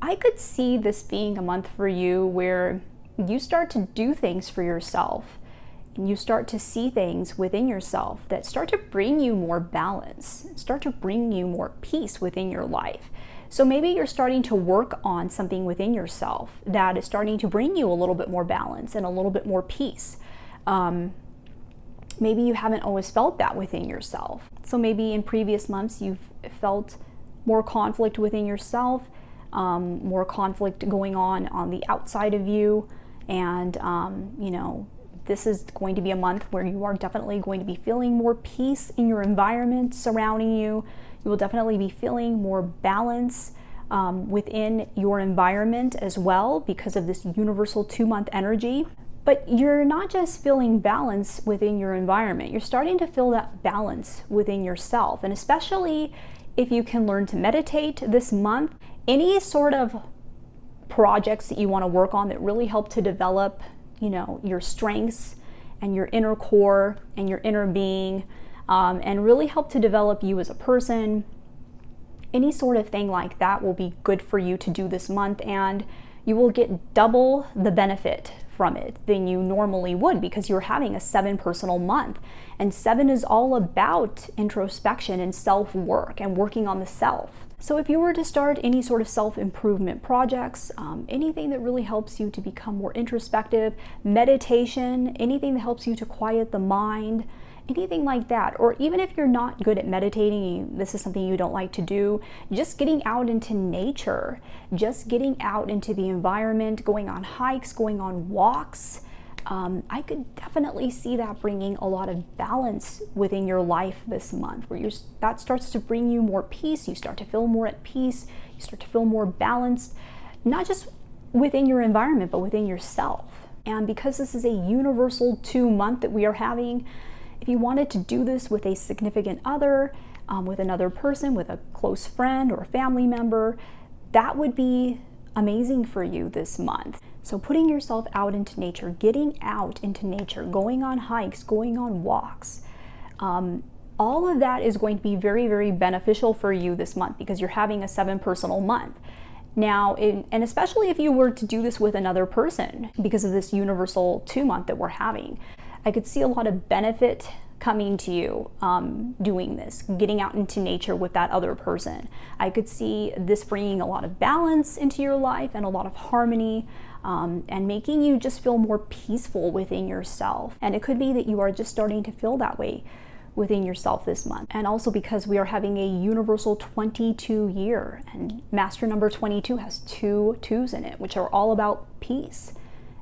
I could see this being a month for you where you start to do things for yourself, and you start to see things within yourself that start to bring you more balance, start to bring you more peace within your life. So maybe you're starting to work on something within yourself that is starting to bring you a little bit more balance and a little bit more peace. Maybe you haven't always felt that within yourself. So maybe in previous months you've felt more conflict within yourself, more conflict going on the outside of you, and this is going to be a month where you are definitely going to be feeling more peace in your environment surrounding you. You will definitely be feeling more balance within your environment as well because of this universal 2-month energy. But you're not just feeling balance within your environment, you're starting to feel that balance within yourself. And especially if you can learn to meditate this month, any sort of projects that you want to work on that really help to develop your strengths and your inner core and your inner being, and really help to develop you as a person. Any sort of thing like that will be good for you to do this month, and you will get double the benefit from it than you normally would because you're having a 7 personal month. And 7 is all about introspection and self-work and working on the self. So if you were to start any sort of self-improvement projects, anything that really helps you to become more introspective, meditation, anything that helps you to quiet the mind, anything like that, or even if you're not good at meditating, this is something you don't like to do, just getting out into nature, just getting out into the environment, going on hikes, going on walks, I could definitely see that bringing a lot of balance within your life this month, where that starts to bring you more peace. You start to feel more at peace. You start to feel more balanced, not just within your environment, but within yourself. And because this is a universal 2-month that we are having, if you wanted to do this with a significant other, with another person, with a close friend or a family member, that would be amazing for you this month. So putting yourself out into nature, getting out into nature, going on hikes, going on walks, all of that is going to be very, very beneficial for you this month because you're having a 7 personal month. Now, and especially if you were to do this with another person because of this universal 2-month that we're having, I could see a lot of benefit coming to you, doing this, getting out into nature with that other person. I could see this bringing a lot of balance into your life and a lot of harmony, and making you just feel more peaceful within yourself. And it could be that you are just starting to feel that way within yourself this month. And also because we are having a universal 22 year, and master number 22 has 2 2s in it, which are all about peace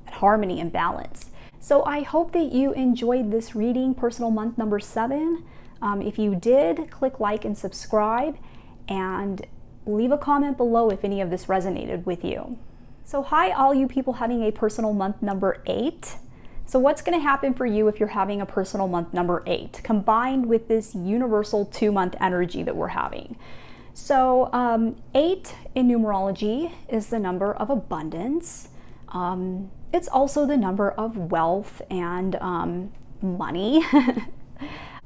and harmony and balance. So I hope that you enjoyed this reading, personal month number 7. If you did, click like and subscribe, and leave a comment below if any of this resonated with you. So hi, all you people having a personal month number 8. So what's going to happen for you if you're having a personal month number 8, combined with this universal 2-month energy that we're having? So 8 in numerology is the number of abundance. It's also the number of wealth and money.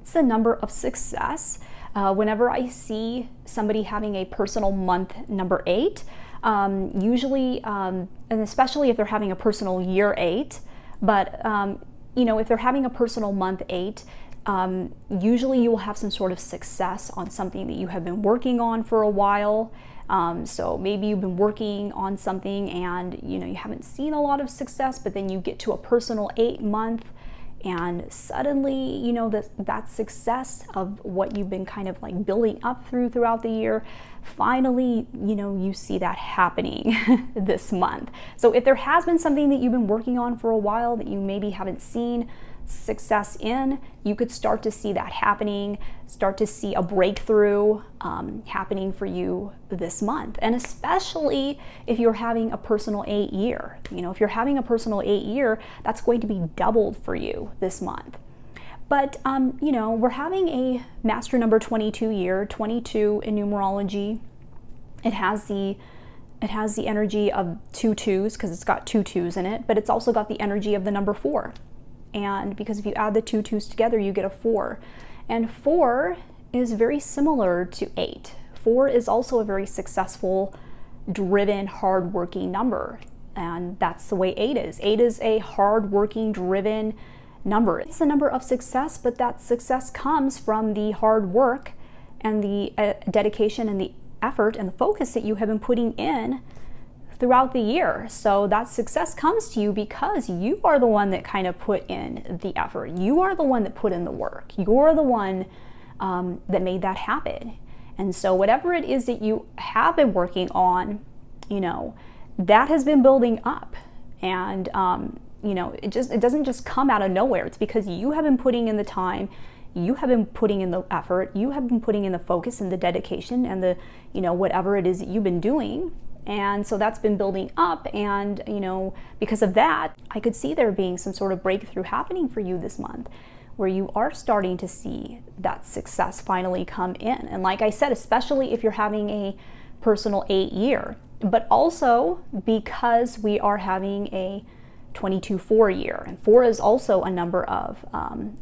It's the number of success. Whenever I see somebody having a personal month number 8, usually, and especially if they're having a personal year 8, but if they're having a personal month 8, usually you will have some sort of success on something that you have been working on for a while. So maybe you've been working on something and you haven't seen a lot of success, but then you get to a personal 8 month, and suddenly that success of what you've been kind of like building up throughout the year, finally you see that happening this month. So if there has been something that you've been working on for a while that you maybe haven't seen success in, you could start to see that happening, start to see a breakthrough happening for you this month. And especially if you're having a personal 8 year, if you're having a personal 8 year, that's going to be doubled for you this month. But we're having a master number 22 year, 22 in numerology. It has the energy of 2 2s because it's got 2 2s in it, but it's also got the energy of the number 4. And because if you add the 2 2s together, you get a 4. And 4 is very similar to 8. 4 is also a very successful, driven, hardworking number. And that's the way 8 is. 8 is a hardworking, driven number. It's a number of success, but that success comes from the hard work and the dedication and the effort and the focus that you have been putting in throughout the year. So that success comes to you because you are the one that kind of put in the effort. You are the one that put in the work. You're the one that made that happen. And so whatever it is that you have been working on, that has been building up. And it doesn't just come out of nowhere. It's because you have been putting in the time, you have been putting in the effort, you have been putting in the focus and the dedication and the whatever it is that you've been doing. And so that's been building up, and because of that, I could see there being some sort of breakthrough happening for you this month, where you are starting to see that success finally come in. And like I said, especially if you're having a personal 8 year, but also because we are having a 22-4 year, and 4 is also a number of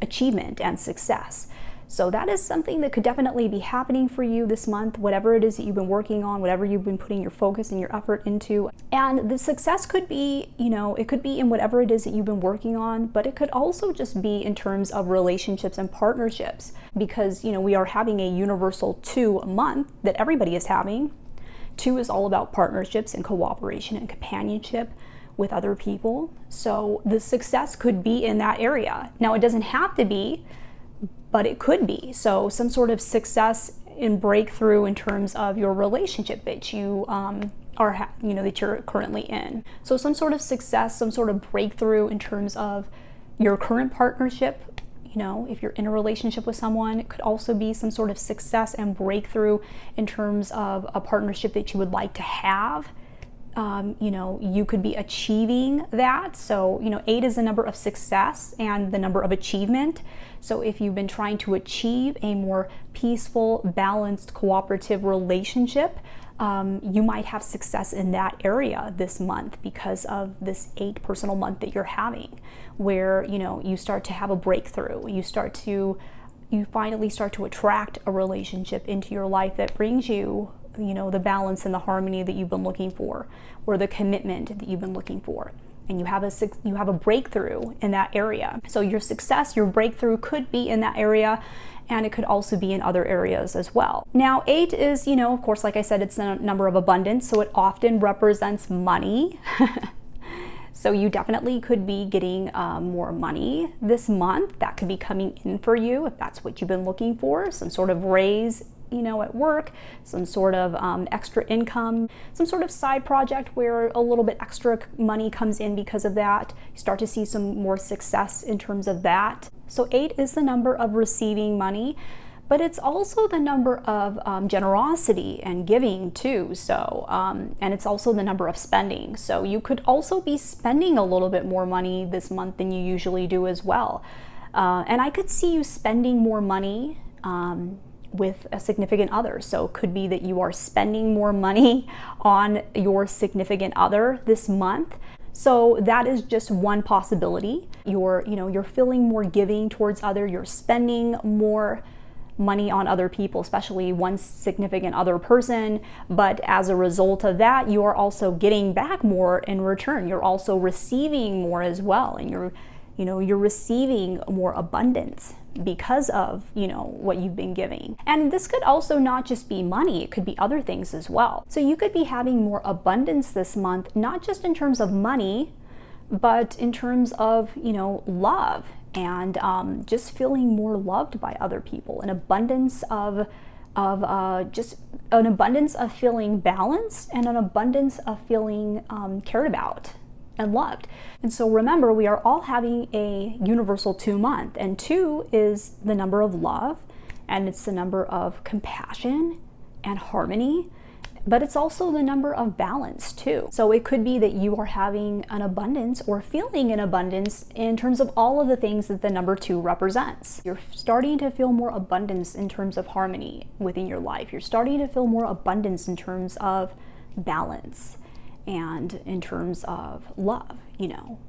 achievement and success. So that is something that could definitely be happening for you this month, whatever it is that you've been working on, whatever you've been putting your focus and your effort into. And the success could be, it could be in whatever it is that you've been working on, but it could also just be in terms of relationships and partnerships, because, we are having a universal 2 month that everybody is having. 2 is all about partnerships and cooperation and companionship with other people. So the success could be in that area. Now, it doesn't have to be, but it could be. So some sort of success in breakthrough in terms of your relationship that you that you're currently in. So some sort of success, some sort of breakthrough in terms of your current partnership. If you're in a relationship with someone, it could also be some sort of success and breakthrough in terms of a partnership that you would like to have. You could be achieving that. So, 8 is the number of success and the number of achievement. So if you've been trying to achieve a more peaceful, balanced, cooperative relationship, you might have success in that area this month because of this 8 personal month that you're having, where, you start to have a breakthrough. You finally start to attract a relationship into your life that brings you the balance and the harmony that you've been looking for, or the commitment that you've been looking for. and you have a breakthrough in that area. So your success, your breakthrough could be in that area, and it could also be in other areas as well. Now, 8 is, of course, like I said, it's a number of abundance, so it often represents money. So you definitely could be getting more money this month. That could be coming in for you if that's what you've been looking for, some sort of raise, at work, some sort of extra income, some sort of side project where a little bit extra money comes in because of that. You start to see some more success in terms of that. So 8 is the number of receiving money, but it's also the number of generosity and giving too. So, and it's also the number of spending. So you could also be spending a little bit more money this month than you usually do as well. And I could see you spending more money with a significant other. So it could be that you are spending more money on your significant other this month. So that is just one possibility. You're feeling more giving towards other, you're spending more money on other people, especially one significant other person, but as a result of that, you are also getting back more in return. You're also receiving more as well, and you're receiving more abundance because of what you've been giving. And this could also not just be money, it could be other things as well. So you could be having more abundance this month, not just in terms of money, but in terms of love, and just feeling more loved by other people, an abundance of feeling balanced, and an abundance of feeling cared about and loved. And so remember, we are all having a universal 2 month, and 2 is the number of love, and it's the number of compassion and harmony, but it's also the number of balance too. So it could be that you are having an abundance or feeling an abundance in terms of all of the things that the number 2 represents. You're starting to feel more abundance in terms of harmony within your life. You're starting to feel more abundance in terms of balance and in terms of love,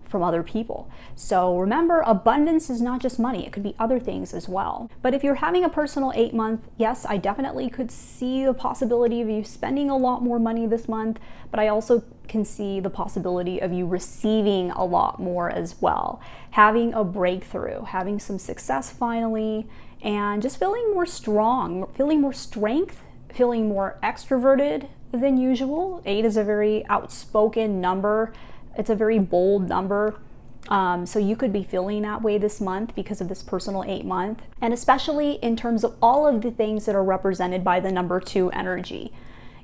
from other people. So remember, abundance is not just money, it could be other things as well. But if you're having a personal 8 month, yes, I definitely could see the possibility of you spending a lot more money this month, but I also can see the possibility of you receiving a lot more as well. Having a breakthrough, having some success finally, and just feeling more strong, feeling more strength, feeling more extroverted than usual. 8 is a very outspoken number. It's a very bold number. So you could be feeling that way this month because of this personal 8 month. And especially in terms of all of the things that are represented by the number 2 energy,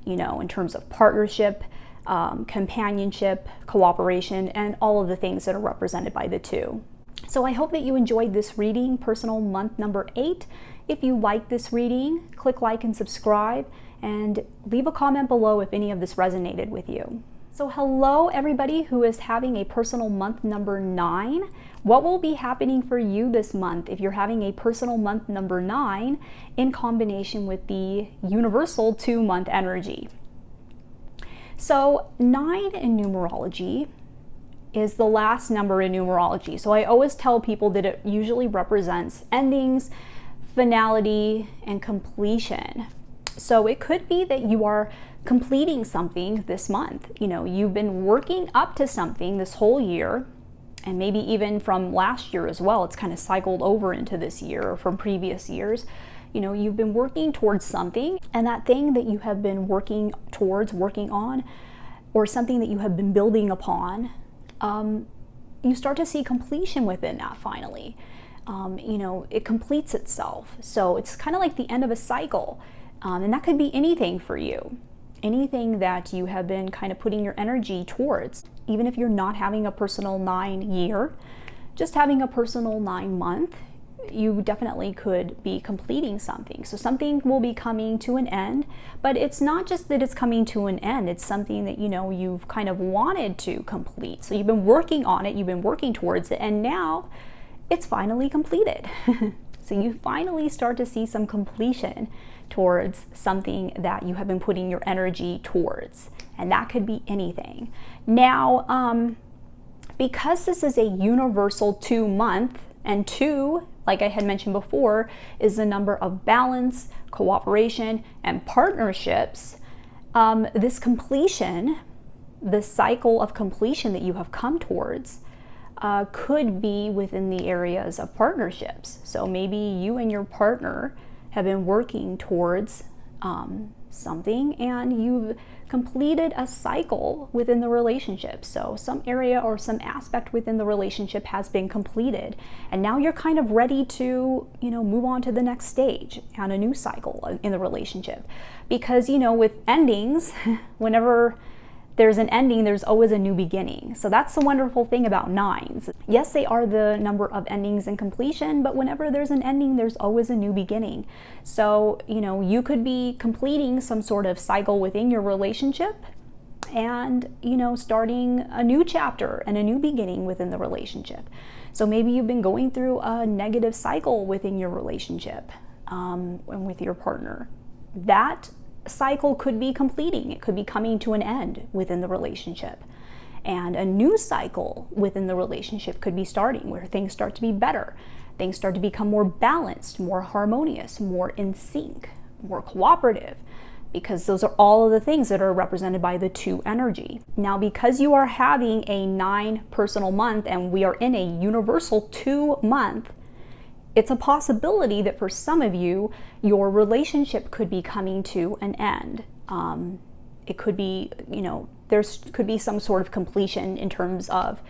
in terms of partnership, companionship, cooperation, and all of the things that are represented by the 2. So I hope that you enjoyed this reading, personal month number 8. If you like this reading, click like and subscribe, and leave a comment below if any of this resonated with you. So hello everybody who is having a personal month number 9. What will be happening for you this month if you're having a personal month number 9 in combination with the universal 2 month energy? So 9 in numerology is the last number in numerology. So I always tell people that it usually represents endings, finality, and completion. So it could be that you are completing something this month. You've been working up to something this whole year, and maybe even from last year as well. It's kind of cycled over into this year or from previous years. You've been working towards something, and that thing that you have been working towards, working on, or something that you have been building upon, you start to see completion within that finally. It completes itself. So it's kind of like the end of a cycle. And that could be anything for you. Anything that you have been kind of putting your energy towards. Even if you're not having a personal 9 year, just having a personal 9 month, you definitely could be completing something. So something will be coming to an end, but it's not just that it's coming to an end, it's something that you've kind of wanted to complete. So you've been working on it, you've been working towards it, and now it's finally completed. So you finally start to see some completion towards something that you have been putting your energy towards. And that could be anything. Now, because this is a universal 2 month, and 2, like I had mentioned before, is the number of balance, cooperation, and partnerships, this completion the cycle of completion that you have come towards could be within the areas of partnerships. So maybe you and your partner have been working towards something, and you've completed a cycle within the relationship. So some area or some aspect within the relationship has been completed, and now you're kind of ready to, move on to the next stage and a new cycle in the relationship. Because, with endings, whenever there's an ending, there's always a new beginning. So that's the wonderful thing about nines. Yes, they are the number of endings and completion, but whenever there's an ending, there's always a new beginning. So, you could be completing some sort of cycle within your relationship and, starting a new chapter and a new beginning within the relationship. So maybe you've been going through a negative cycle within your relationship and with your partner. That cycle could be completing. It could be coming to an end within the relationship. And a new cycle within the relationship could be starting, where things start to be better. Things start to become more balanced, more harmonious, more in sync, more cooperative, because those are all of the things that are represented by the 2 energy. Now, because you are having a 9 personal month and we are in a universal 2 month, it's a possibility that for some of you, your relationship could be coming to an end. It could be, there could be some sort of completion in terms of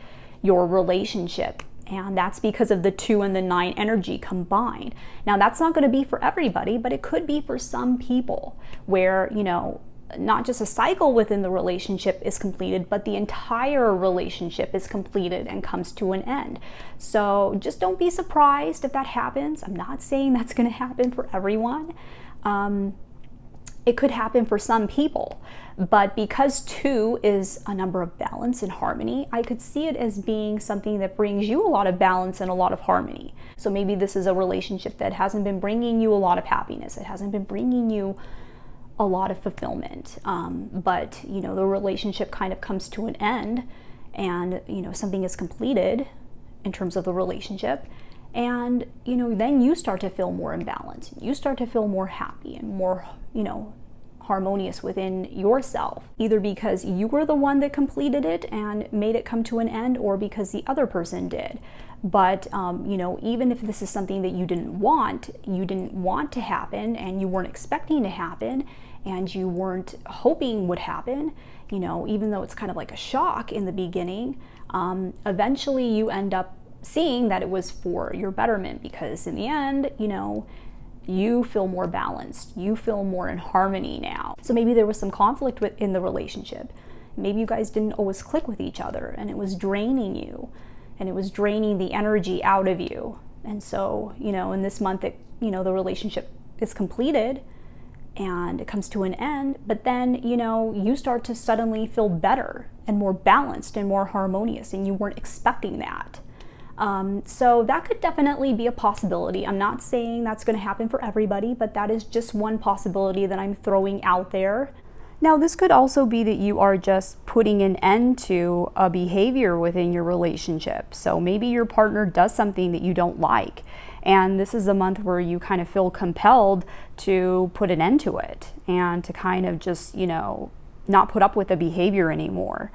your relationship. And that's because of the 2 and the 9 energy combined. Now, that's not going to be for everybody, but it could be for some people where, not just a cycle within the relationship is completed, but the entire relationship is completed and comes to an end. So just don't be surprised if that happens. I'm not saying that's going to happen for everyone. It could happen for some people, but because 2 is a number of balance and harmony, I could see it as being something that brings you a lot of balance and a lot of harmony. So maybe this is a relationship that hasn't been bringing you a lot of happiness. It hasn't been bringing you a lot of fulfillment, but the relationship kind of comes to an end, and something is completed in terms of the relationship, and then you start to feel more in balance. You start to feel more happy and more harmonious within yourself, either because you were the one that completed it and made it come to an end, or because the other person did. But even if this is something that you didn't want to happen, and you weren't expecting to happen, and you weren't hoping would happen, even though it's kind of like a shock in the beginning, eventually you end up seeing that it was for your betterment, because in the end, you feel more balanced, you feel more in harmony now. So maybe there was some conflict in the relationship. Maybe you guys didn't always click with each other, and it was draining you, and it was draining the energy out of you. And so, in this month, the relationship is completed and it comes to an end, but then, you start to suddenly feel better and more balanced and more harmonious, and you weren't expecting that. So that could definitely be a possibility. I'm not saying that's going to happen for everybody, but that is just one possibility that I'm throwing out there. Now, this could also be that you are just putting an end to a behavior within your relationship. So maybe your partner does something that you don't like, and this is a month where you kind of feel compelled to put an end to it and to kind of just, not put up with the behavior anymore.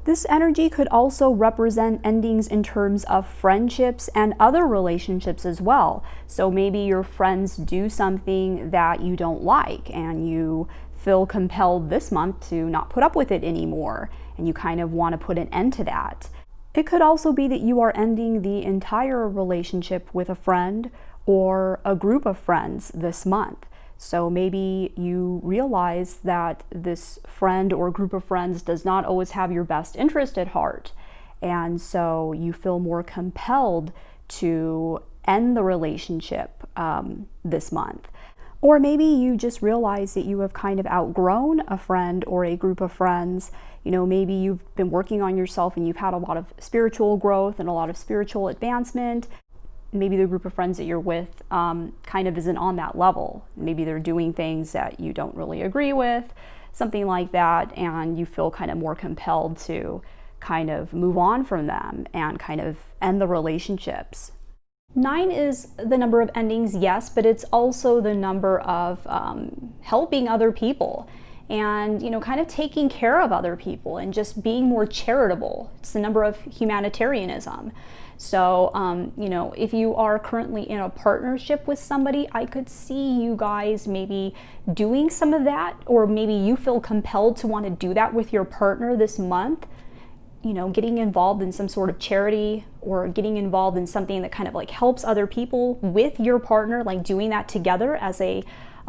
This energy could also represent endings in terms of friendships and other relationships as well. So maybe your friends do something that you don't like, and you feel compelled this month to not put up with it anymore, and you kind of want to put an end to that. It could also be that you are ending the entire relationship with a friend or a group of friends this month. So maybe you realize that this friend or group of friends does not always have your best interest at heart, and so you feel more compelled to end the relationship this month. Or maybe you just realize that you have kind of outgrown a friend or a group of friends. Maybe you've been working on yourself and you've had a lot of spiritual growth and a lot of spiritual advancement. Maybe the group of friends that you're with kind of isn't on that level. Maybe they're doing things that you don't really agree with, something like that, and you feel kind of more compelled to kind of move on from them and kind of end the relationships. 9 is the number of endings, yes, but it's also the number of helping other people and, you know, kind of taking care of other people and just being more charitable. It's the number of humanitarianism. So, you know, if you are currently in a partnership with somebody, I could see you guys maybe doing some of that, or maybe you feel compelled to want to do that with your partner this month. You know, getting involved in some sort of charity, or getting involved in something that kind of like helps other people with your partner, like doing that together as a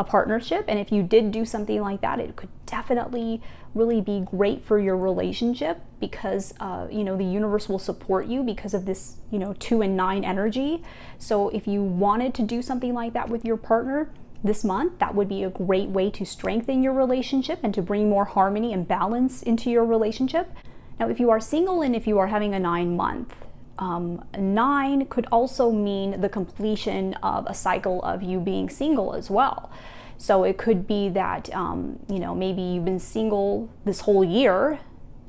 partnership. And if you did do something like that, it could definitely really be great for your relationship, because you know, the universe will support you because of this, you know, 2 and 9 energy. So if you wanted to do something like that with your partner this month, that would be a great way to strengthen your relationship and to bring more harmony and balance into your relationship. Now, if you are single and if you are having a 9-month, 9 could also mean the completion of a cycle of you being single as well. So it could be that, you know, maybe you've been single this whole year,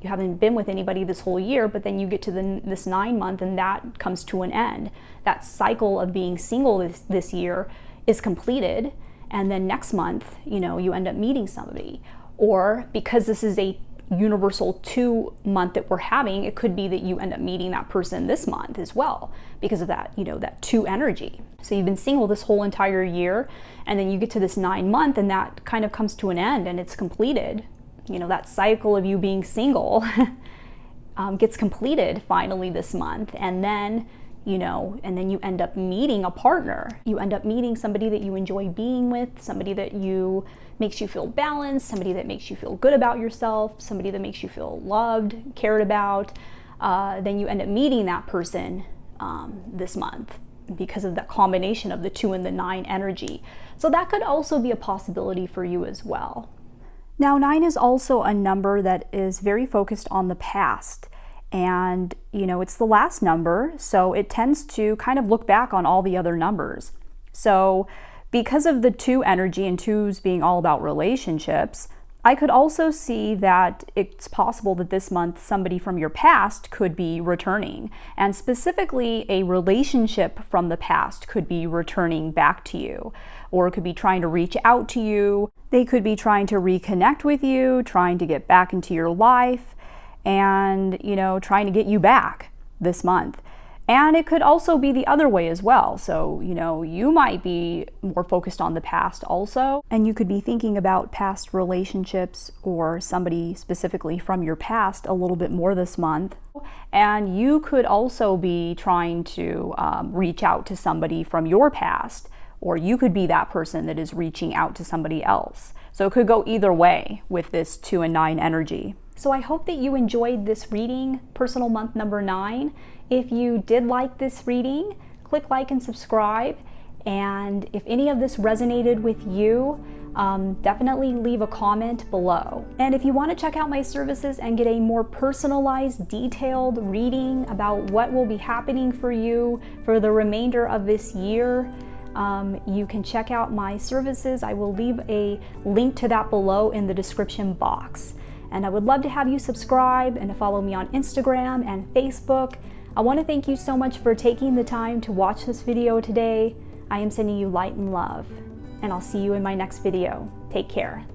you haven't been with anybody this whole year, but then you get to this 9-month and that comes to an end. That cycle of being single this year is completed, and then next month, you know, you end up meeting somebody. Or because this is a universal 2 month that we're having, it could be that you end up meeting that person this month as well, because of that, you know, that 2 energy. So you've been single this whole entire year, and then you get to this 9-month and that kind of comes to an end and it's completed. You know, that cycle of you being single gets completed finally this month, and then, you know, and then you end up meeting a partner. You end up meeting somebody that you enjoy being with, somebody that makes you feel balanced, somebody that makes you feel good about yourself, somebody that makes you feel loved, cared about. Then you end up meeting that person this month because of that combination of the 2 and the 9 energy. So that could also be a possibility for you as well. Now, 9 is also a number that is very focused on the past. And, you know, it's the last number, so it tends to kind of look back on all the other numbers. So because of the 2 energy and 2s being all about relationships, I could also see that it's possible that this month somebody from your past could be returning, and specifically a relationship from the past could be returning back to you, or could be trying to reach out to you. They could be trying to reconnect with you, trying to get back into your life, and, you know, trying to get you back this month. And it could also be the other way as well. So, you know, you might be more focused on the past also, and you could be thinking about past relationships or somebody specifically from your past a little bit more this month. And you could also be trying to reach out to somebody from your past, or you could be that person that is reaching out to somebody else. So it could go either way with this 2 and 9 energy. So I hope that you enjoyed this reading, personal month number 9. If you did like this reading, click like and subscribe. And if any of this resonated with you, definitely leave a comment below. And if you want to check out my services and get a more personalized, detailed reading about what will be happening for you for the remainder of this year, you can check out my services. I will leave a link to that below in the description box. And I would love to have you subscribe and to follow me on Instagram and Facebook. I want to thank you so much for taking the time to watch this video today. I am sending you light and love, and I'll see you in my next video. Take care.